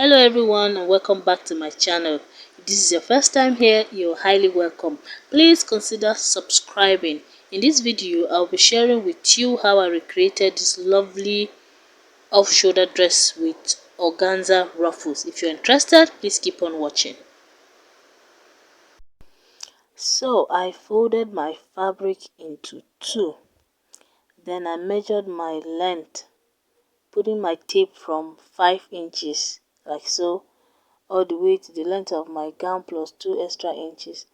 Hello everyone and welcome back to my channel. If this is your first time here, you're highly welcome. Please consider subscribing. In this video, I'll be sharing with you how I recreated this lovely off-shoulder dress with organza ruffles. If you're interested, please keep on watching. So I folded my fabric into two. Then I measured my length, putting my tape from 5 inches like so all the way to the length of my gown plus 2 extra inches.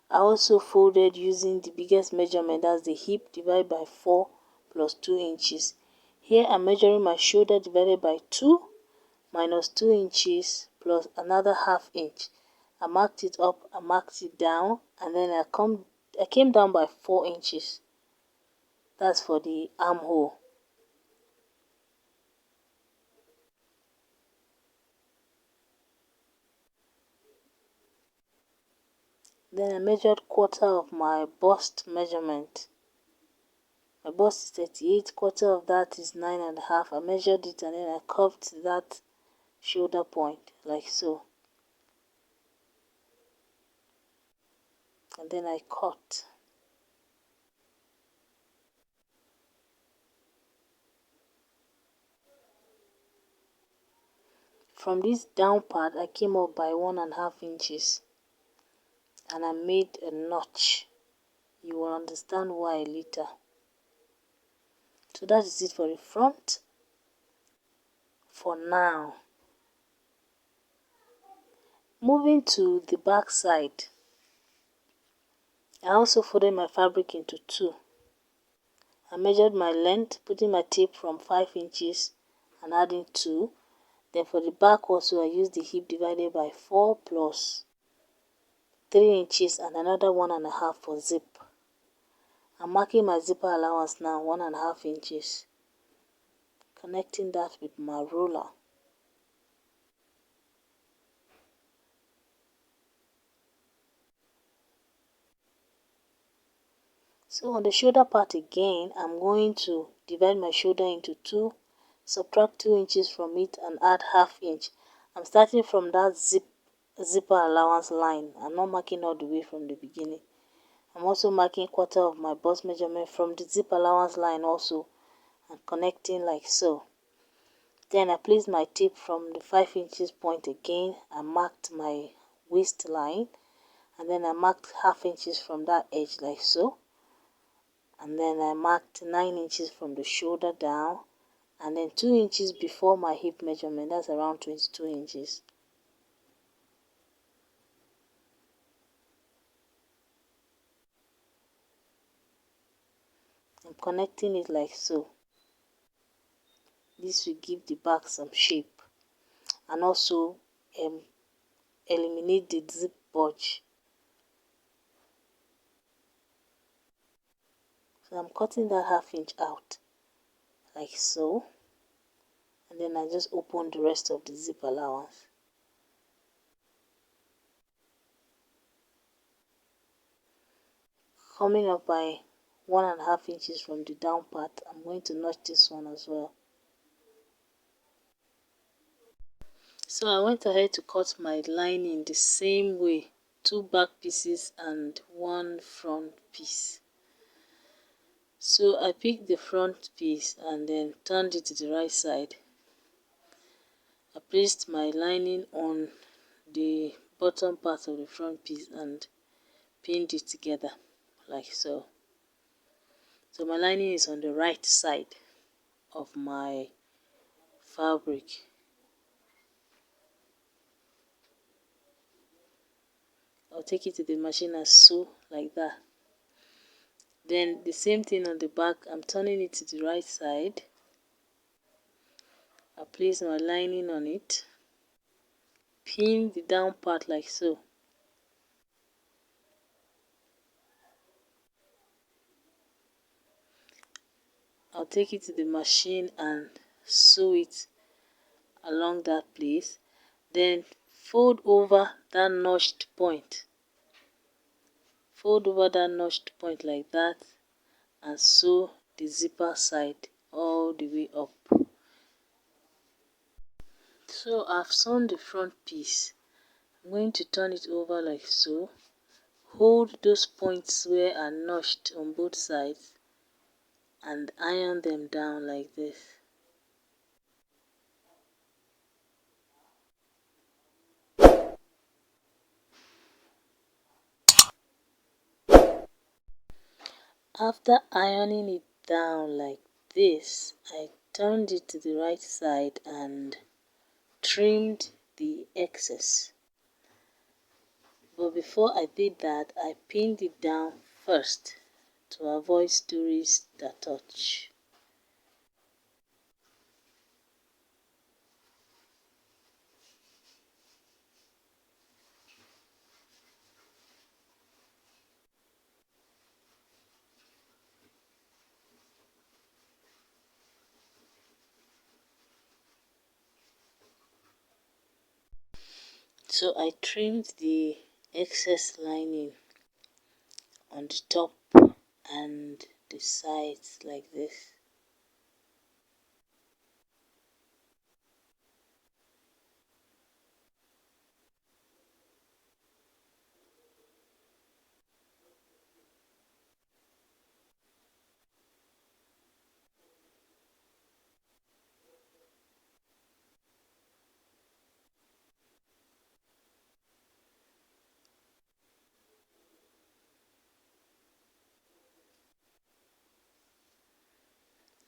I also folded using the biggest measurement, that's the hip divided by 4 plus 2 inches. Here I'm measuring my shoulder divided by 2 minus 2 inches plus another half inch. I marked it up, I marked it down, and then I came down by 4 inches. That's for the armhole. Then I measured quarter of my bust measurement. My bust is 38, quarter of that is 9.5. I measured it and then I curved that shoulder point like so. And then I cut. From this down part, I came up by 1.5 inches. And I made a notch. You will understand why later. So that is it for the front. For now. Moving to the back side. I also folded my fabric into two. I measured my length, putting my tape from 5 inches and adding 2. Then for the back also, I used the hip divided by 4 plus 3 inches and another 1.5 for zip. I'm marking my zipper allowance now, 1.5 inches. Connecting that with my ruler. So on the shoulder part again, I'm going to divide my shoulder into 2, subtract 2 inches from it and add half inch. I'm starting from that zipper allowance line. I'm not marking all the way from the beginning. I'm also marking quarter of my bust measurement from the zip allowance line also and connecting like so. Then I placed my tape from the 5 inches point again. I marked my waistline and then I marked half inches from that edge like so. And then I marked 9 inches from the shoulder down and then 2 inches before my hip measurement, that's around 22 inches. I'm connecting it like so. This will give the back some shape and also eliminate the zip bulge. So I'm cutting that half inch out like so. And then I just open the rest of the zip allowance. Coming up by 1.5 inches from the down part, I'm going to notch this one as well. So I went ahead to cut my lining the same way, 2 back pieces and 1 front piece. So I picked the front piece and then turned it to the right side. I placed my lining on the bottom part of the front piece and pinned it together like so. So my lining is on the right side of my fabric. I'll take it to the machine and sew like that. Then the same thing on the back, I'm turning it to the right side. I place my lining on it, pin the down part like so. I'll take it to the machine and sew it along that place. Then fold over that notched point. Fold over that notched point like that and sew the zipper side all the way up. So I've sewn the front piece. I'm going to turn it over like so. Hold those points where are notched on both sides and iron them down like this. After ironing it down like this, I turned it to the right side and trimmed the excess. But before I did that, I pinned it down first to avoid stories that touch. So I trimmed the excess lining on the top and the sides like this.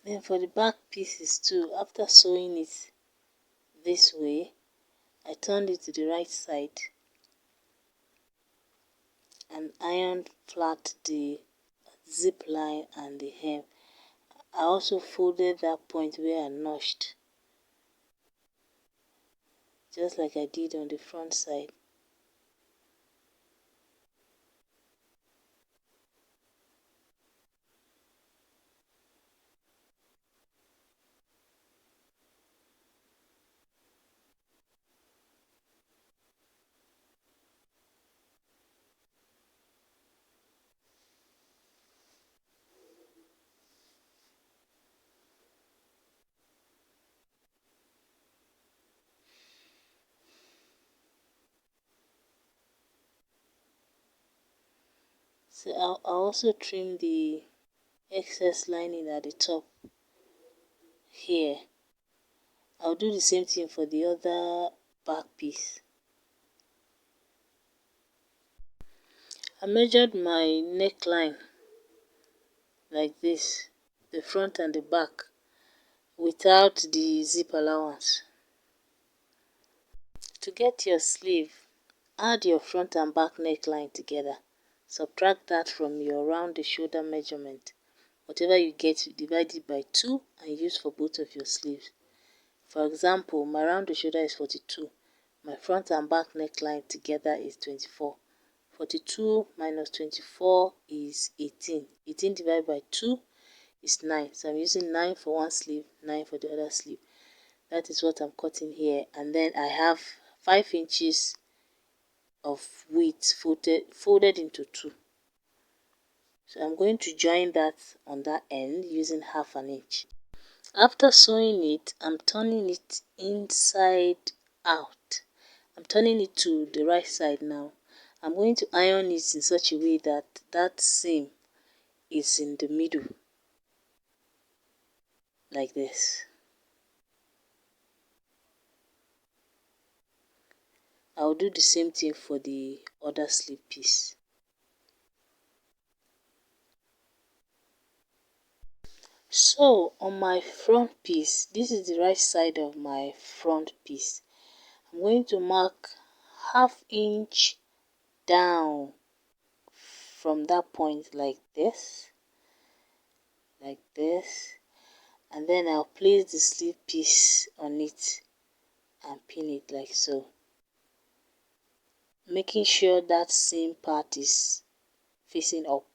Then for the back pieces too, after sewing it this way, I turned it to the right side and ironed flat the zip line and the hem. I also folded that point where I notched, just like I did on the front side. So I'll also trim the excess lining at the top here. I'll do the same thing for the other back piece. I measured my neckline like this, the front and the back, without the zip allowance. To get your sleeve, add your front and back neckline together. Subtract that from your round the shoulder measurement. Whatever you get, divide it by 2 and use for both of your sleeves. For example, my round the shoulder is 42. My front and back neckline together is 24. 42 minus 24 is 18. 18 divided by 2 is 9. So I'm using 9 for one sleeve, 9 for the other sleeve. That is what I'm cutting here. And then I have 5 inches of width folded into 2. So I'm going to join that on that end using half an inch. After sewing it, I'm turning it inside out. I'm turning it to the right side now. I'm going to iron it in such a way that that seam is in the middle, like this. I'll do the same thing for the other sleeve piece. So on my front piece, this is the right side of my front piece. I'm going to mark ½ inch down from that point like this, and then I'll place the sleeve piece on it and pin it like so, making sure that same part is facing up.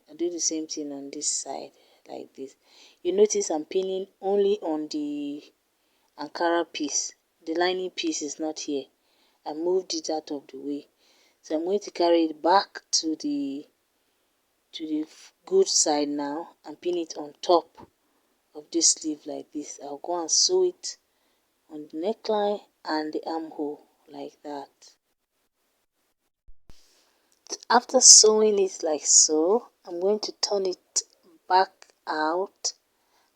I'll do the same thing on this side like this. You notice I'm pinning only on the Ankara piece. The lining piece is not here. I moved it out of the way. So I'm going to carry it back to the good side now and pin it on top of this sleeve like this. I'll go and sew it on the neckline and the armhole like that. After sewing it like so, I'm going to turn it back out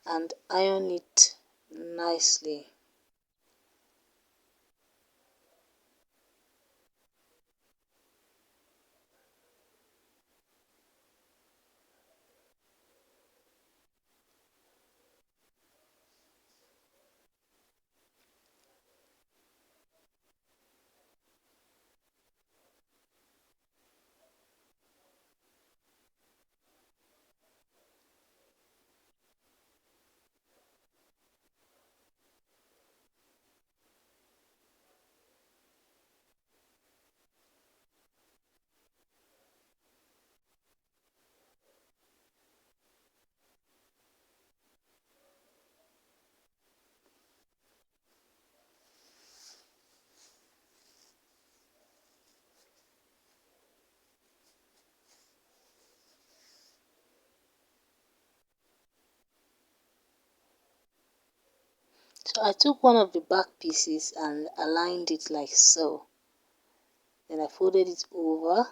and iron it nicely. So I took one of the back pieces and aligned it like so. Then I folded it over,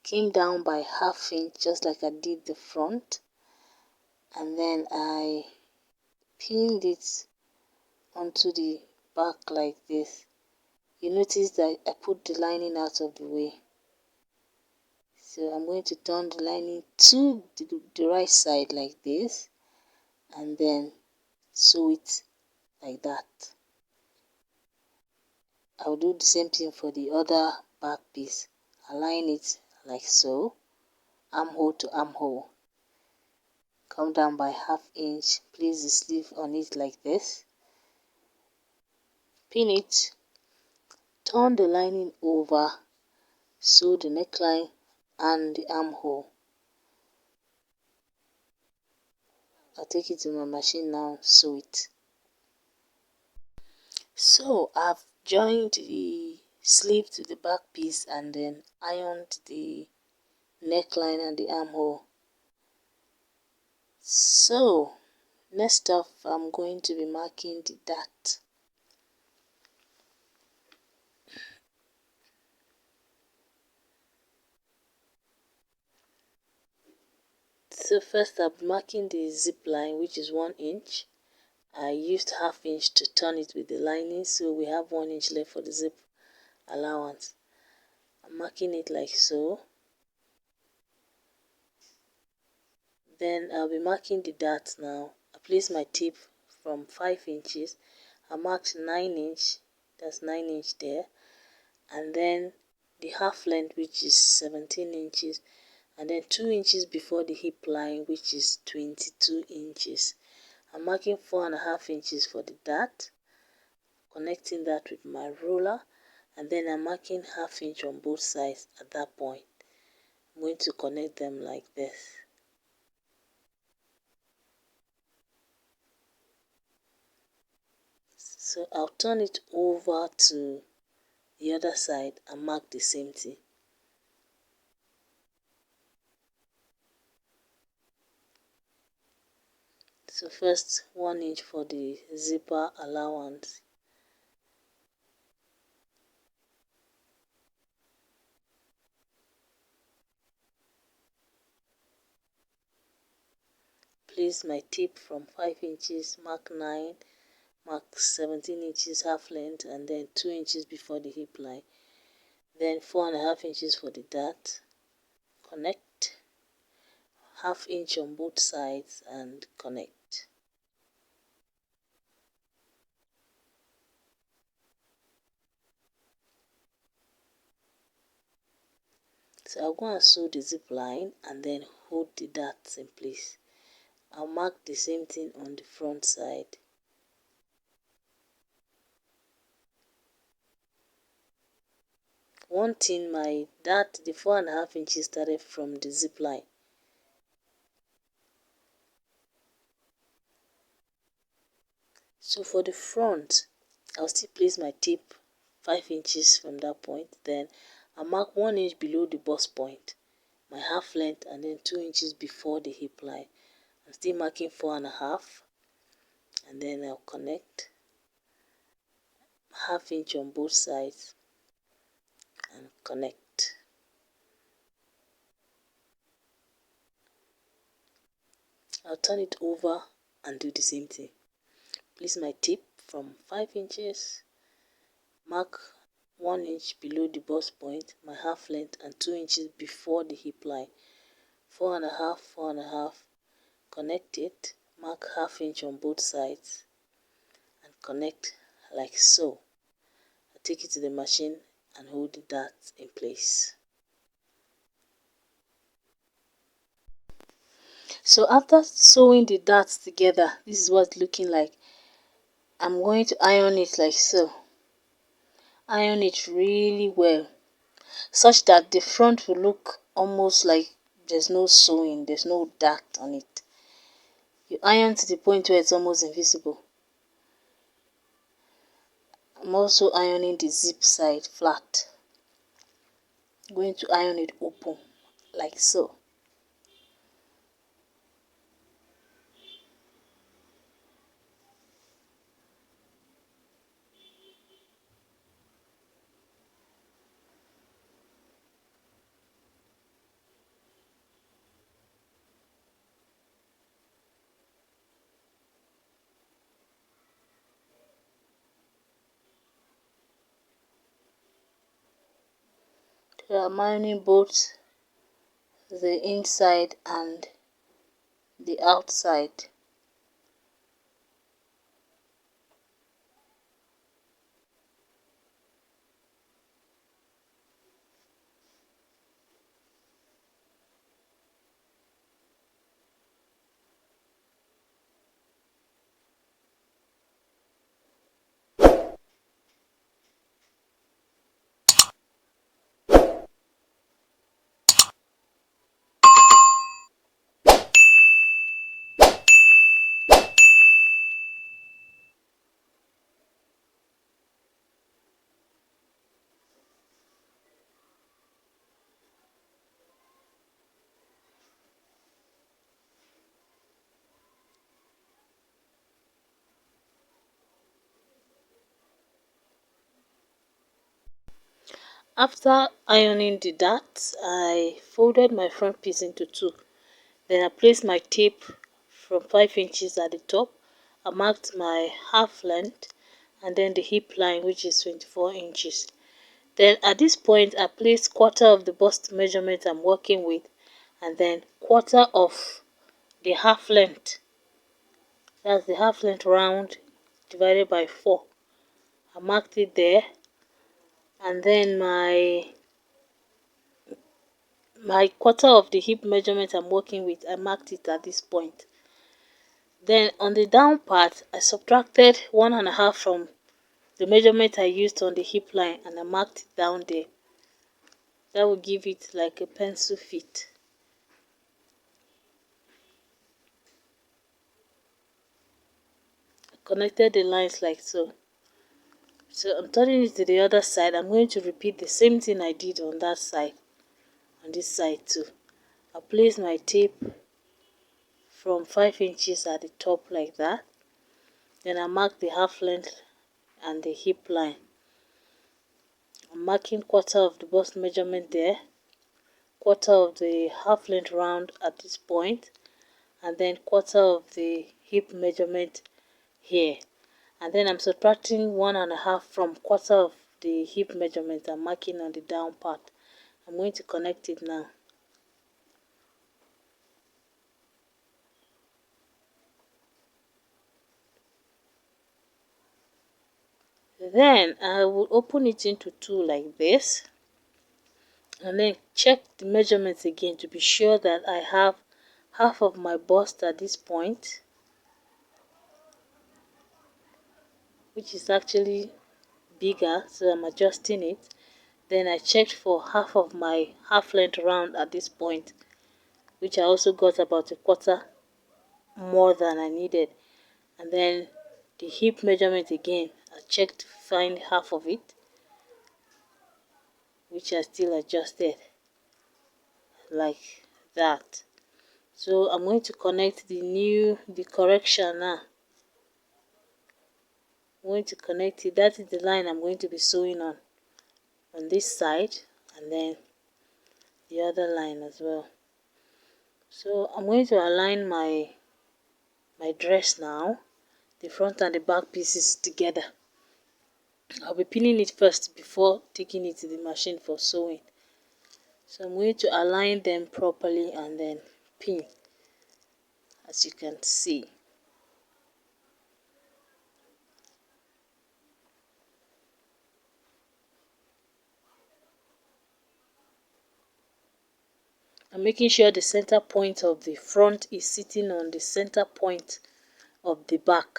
came down by ½ inch just like I did the front, and then I pinned it onto the back like this. You notice that I put the lining out of the way. So I'm going to turn the lining to the right side like this and then sew it like that. I'll do the same thing for the other back piece. Align it like so, armhole to armhole. Come down by ½ inch, place the sleeve on it like this. Pin it, turn the lining over, sew the neckline and the armhole. I'll take it to my machine now, sew it. So I've joined the sleeve to the back piece and then ironed the neckline and the armhole. So next up, I'm going to be marking the dart. So first I'm marking the zip line, which is 1 inch. I used ½ inch to turn it with the lining, so we have 1 inch left for the zip allowance. I'm marking it like so. Then I'll be marking the dart now. I place my tip from 5 inches. I marked 9 inch, that's 9 inch there, and then the half length, which is 17 inches, and then 2 inches before the hip line, which is 22 inches. I'm marking 4½ inches for the dart, connecting that with my ruler, and then I'm marking ½ inch on both sides at that point. I'm going to connect them like this. So I'll turn it over to the other side and mark the same thing. So first 1 inch for the zipper allowance. Place my tip from 5 inches, mark 9, mark 17 inches half length, and then 2 inches before the hip line. Then 4½ inches for the dart. Connect. ½ inch on both sides and connect. So I'll go and sew the zip line and then hold the darts in place. I'll mark the same thing on the front side. One thing, my dart, the 4½ inches started from the zip line. So for the front, I'll still place my tip 5 inches from that point. Then I'll mark 1 inch below the bust point, my half length, and then 2 inches before the hip line. I'm still marking 4.5, and then I'll connect ½ inch on both sides and connect. I'll turn it over and do the same thing. Place my tip from 5 inches, mark 1 inch below the bust point, my half length, and 2 inches before the hip line. 4.5, 4.5, connect it, mark ½ inch on both sides and connect like so. I take it to the machine and hold the dart in place. So after sewing the darts together, this is what it's looking like. I'm going to iron it like so. Iron it really well, such that the front will look almost like there's no sewing, there's no dart on it. You iron to the point where it's almost invisible. I'm also ironing the zip side flat. I'm going to iron it open like so. So I'm ironing both the inside and the outside. After ironing the darts, I folded my front piece into two. Then I placed my tape from 5 inches at the top. I marked my half length and then the hip line, which is 24 inches. Then at this point, I placed quarter of the bust measurement I'm working with and then quarter of the half length. That's the half length round divided by 4. I marked it there, and then my quarter of the hip measurement I'm working with, I marked it at this point. Then on the down part, I subtracted 1.5 from the measurement I used on the hip line and I marked it down there. That will give it like a pencil fit. I connected the lines like so. So I'm turning it to the other side. I'm going to repeat the same thing I did on that side, on this side too. I place my tape from 5 inches at the top like that. Then I mark the half length and the hip line. I'm marking quarter of the bust measurement there, quarter of the half length round at this point, and then quarter of the hip measurement here. And then I'm subtracting 1.5 from quarter of the hip measurement I'm marking on the down part. I'm going to connect it now. Then I will open it into two like this, and then check the measurements again to be sure that I have half of my bust at this point, which is actually bigger, so I'm adjusting it. Then I checked for half of my half length round at this point, which I also got about a quarter more than I needed. And then the hip measurement again, I checked to find half of it, which I still adjusted like that. So I'm going to connect the correction now. I'm going to connect it. That is the line I'm going to be sewing on this side, and then the other line as well. So I'm going to align my dress now, the front and the back pieces together. I'll be pinning it first before taking it to the machine for sewing. So I'm going to align them properly and then pin, as you can see. I'm making sure the center point of the front is sitting on the center point of the back.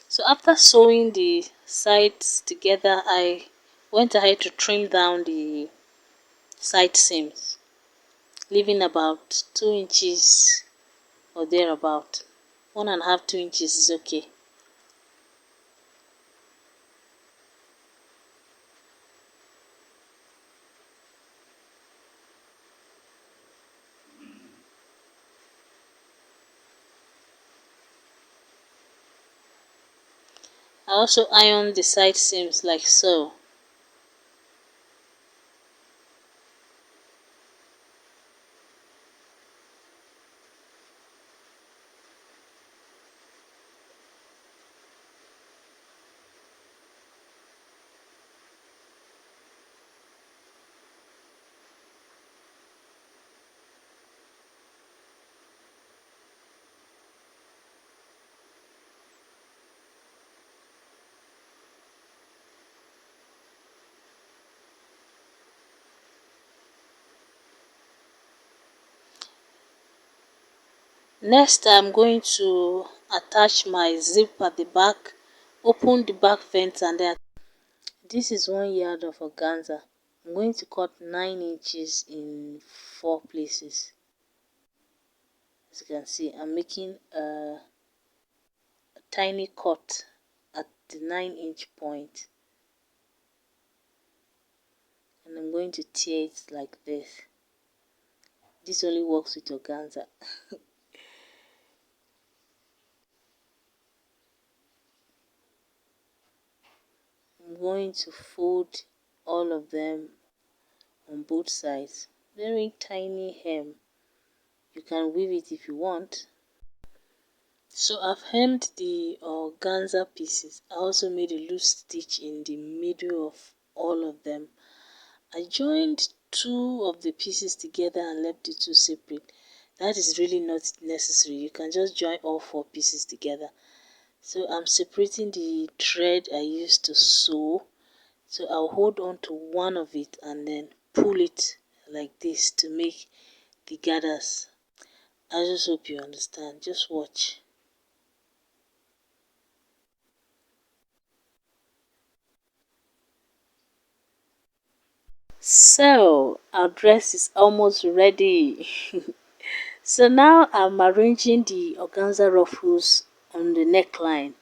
So after sewing the sides together, I went ahead to trim down the side seams, leaving about 2 inches or thereabout. 1.5 2 inches is okay. I also iron the side seams like so. Next, I'm going to attach my zip at the back, open the back vent, and then this is 1 yard of organza. I'm going to cut 9 inches in 4 places. As you can see, I'm making a tiny cut at the 9-inch point, and I'm going to tear it like this. This only works with organza. I'm going to fold all of them on both sides. Very tiny hem. You can weave it if you want. So I've hemmed the organza pieces. I also made a loose stitch in the middle of all of them. I joined 2 of the pieces together and left the 2 separate. That is really not necessary. You can just join all 4 pieces together. So I'm separating the thread I used to sew. So I'll hold on to one of it and then pull it like this to make the gathers. I just hope you understand. Just watch. So our dress is almost ready. So now I'm arranging the organza ruffles on the neckline.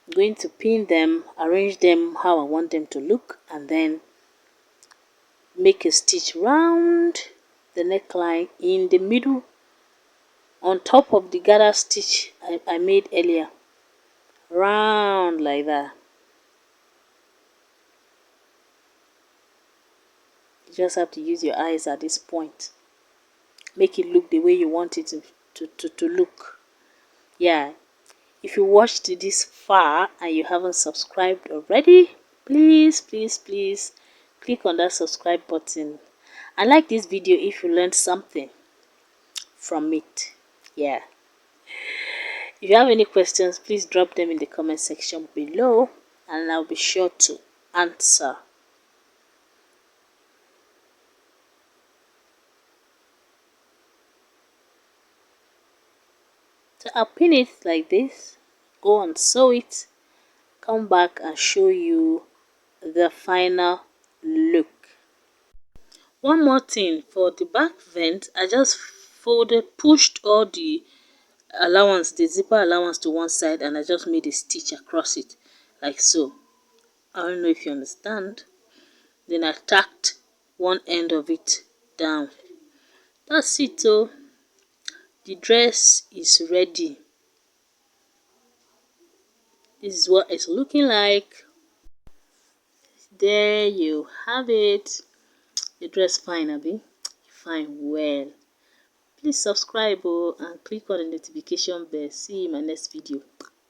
I'm going to pin them, arrange them how I want them to look, and then make a stitch round the neckline in the middle on top of the gather stitch I made earlier. Round like that. You just have to use your eyes at this point. Make it look the way you want it to look. Yeah. If you watched this far and you haven't subscribed already, please click on that subscribe button and like this video if you learned something from it. Yeah, if you have any questions, please drop them in the comment section below and I'll be sure to answer. So I'll pin it like this, go and sew it, come back and show you the final look. One more thing, for the back vent, I just pushed all the zipper allowance to one side, and I just made a stitch across it like so. I don't know if you understand. Then I tacked one end of it down. That's it. Oh, the dress is ready. This is what it's looking like. There you have it. The dress fine, Abby? Fine, well. Please subscribe and click on the notification bell. See you in my next video.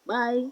Bye.